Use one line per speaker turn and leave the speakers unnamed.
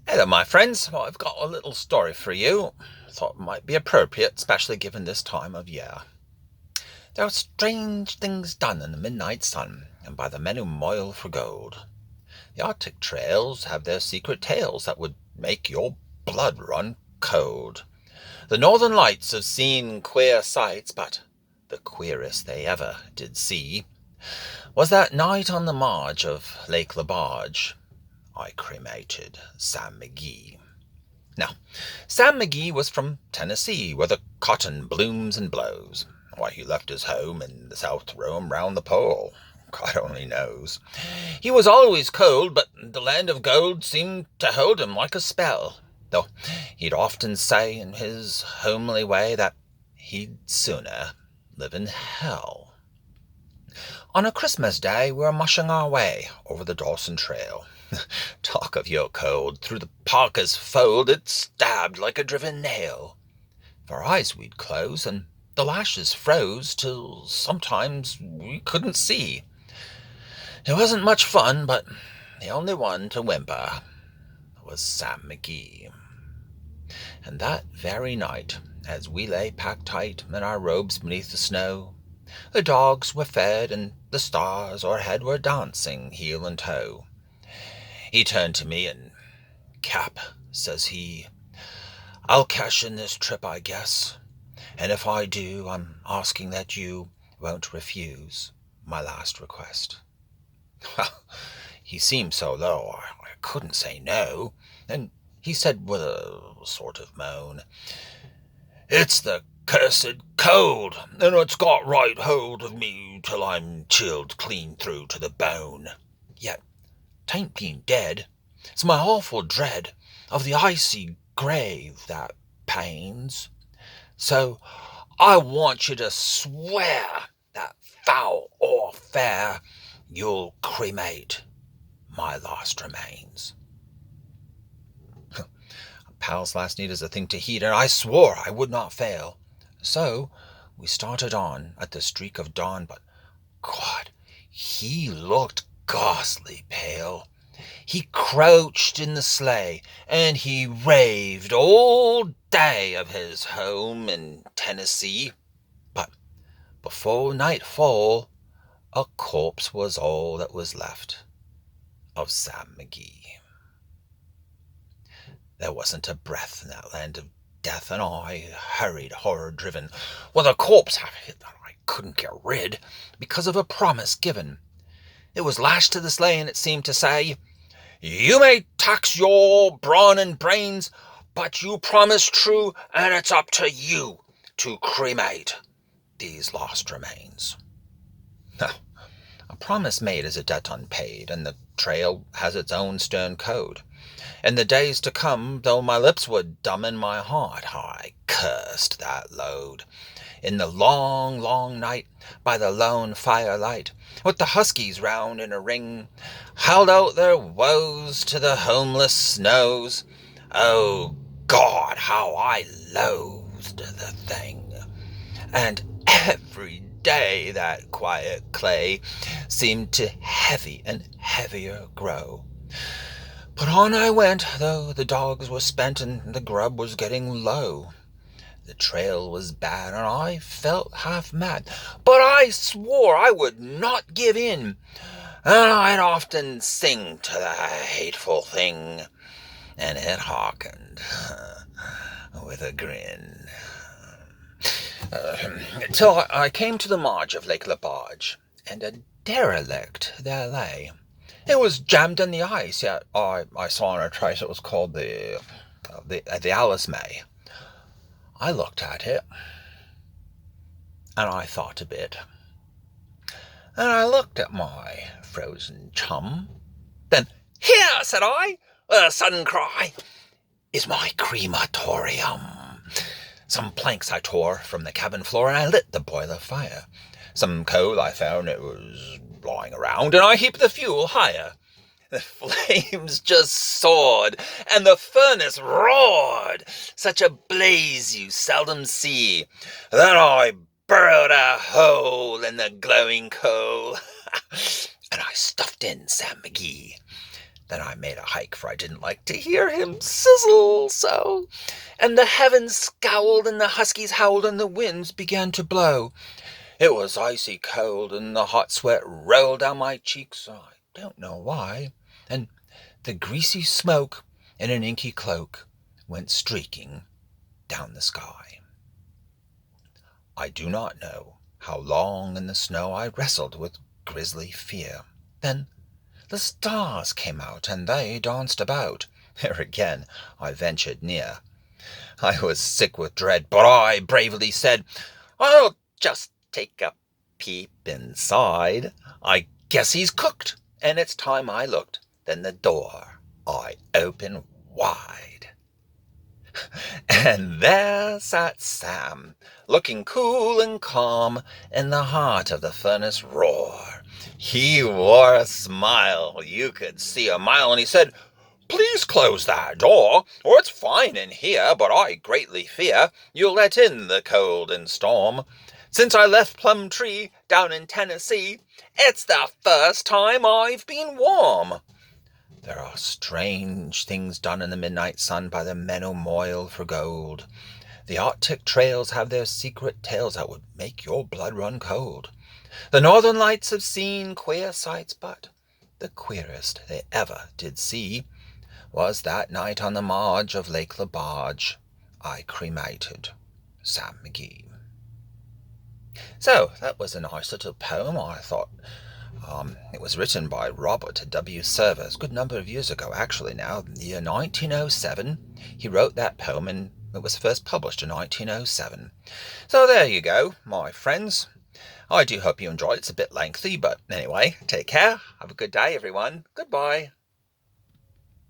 Hello, my friends. Well, I've got a little story for you. Thought it might be appropriate, especially given this time of year. There are strange things done in the midnight sun, and by the men who moil for gold. The Arctic trails have their secret tales that would make your blood run cold. The northern lights have seen queer sights, but the queerest they ever did see was that night on the marge of Lake Lebarge. I cremated Sam McGee. Now, Sam McGee was from Tennessee, where the cotton blooms and blows. Why he left his home in the South to roam round the pole, God only knows. He was always cold, but the land of gold seemed to hold him like a spell, though he'd often say in his homely way that he'd sooner live in hell. On a Christmas day, we were mushing our way over the Dawson Trail. Talk of your cold, through the parka's fold it stabbed like a driven nail. Our eyes we'd close, and the lashes froze till sometimes we couldn't see. It wasn't much fun, but the only one to whimper was Sam McGee. And that very night, as we lay packed tight in our robes beneath the snow, the dogs were fed and the stars o'erhead were dancing heel and toe. He turned to me and, "Cap," says he, "I'll cash in this trip, I guess. And if I do, I'm asking that you won't refuse my last request." Well, he seemed so low, I couldn't say no, and he said with a sort of moan, "It's the cursed cold, and it's got right hold of me till I'm chilled clean through to the bone. Yet 'tain't being dead, it's my awful dread of the icy grave that pains. So I want you to swear that, foul or fair, you'll cremate my last remains." A pal's last need is a thing to heed, and I swore I would not fail. So we started on at the streak of dawn, but God, he looked ghastly pale. He crouched in the sleigh, and he raved all day of his home in Tennessee. But before nightfall, a corpse was all that was left of Sam McGee. There wasn't a breath in that land of death, and I hurried, horror-driven, with a corpse that I couldn't get rid because of a promise given. It was lashed to the sleigh, and it seemed to say, "You may tax your brawn and brains, but you promise true, and it's up to you to cremate these lost remains." Now, a promise made is a debt unpaid, and the trail has its own stern code. In the days to come, though my lips would dumb in my heart, I cursed that load. In the long, long night, by the lone firelight, with the huskies round in a ring, howled out their woes to the homeless snows. Oh, God, how I loathed the thing. And every day that quiet clay seemed to heavy and heavier grow. But on I went, though the dogs were spent and the grub was getting low. The trail was bad, and I felt half mad, but I swore I would not give in, and I'd often sing to the hateful thing, and it hearkened with a grin. Till I came to the marge of Lake Lebarge, and a derelict there lay. It was jammed in the ice, yet I saw on a trace it was called the Alice May. I looked at it, and I thought a bit, and I looked at my frozen chum. Then, "Here," said I, with a sudden cry, "is my crematorium." Some planks I tore from the cabin floor, and I lit the boiler fire. Some coal I found, it was lying around, and I heaped the fuel higher. The flames just soared, and the furnace roared, such a blaze you seldom see. Then I burrowed a hole in the glowing coal, and I stuffed in Sam McGee. Then I made a hike, for I didn't like to hear him sizzle so. And the heavens scowled, and the huskies howled, and the winds began to blow. It was icy cold, and the hot sweat rolled down my cheeks, I don't know why. And the greasy smoke in an inky cloak went streaking down the sky. I do not know how long in the snow I wrestled with grisly fear. Then the stars came out, and they danced about. Here again I ventured near. I was sick with dread, but I bravely said, I'll just take a peep inside. I guess he's cooked, and it's time I looked. Then the door I opened wide. And there sat Sam, looking cool and calm, in the heart of the furnace roar. He wore a smile, you could see a mile, and he said, Please close that door, or it's fine in here, but I greatly fear you'll let in the cold and storm. Since I left Plum Tree down in Tennessee, it's the first time I've been warm. There are strange things done in the midnight sun by the men who moil for gold. The Arctic trails have their secret tales that would make your blood run cold. The northern lights have seen queer sights, but the queerest they ever did see was that night on the marge of Lake Lebarge I cremated Sam McGee. So, that was a nice little poem, I thought. It was written by Robert W. Service, a good number of years ago, actually now, in the year 1907. He wrote that poem, and it was first published in 1907. So there you go, my friends. I do hope you enjoyed it. It's a bit lengthy, but anyway, take care. Have a good day, everyone. Goodbye.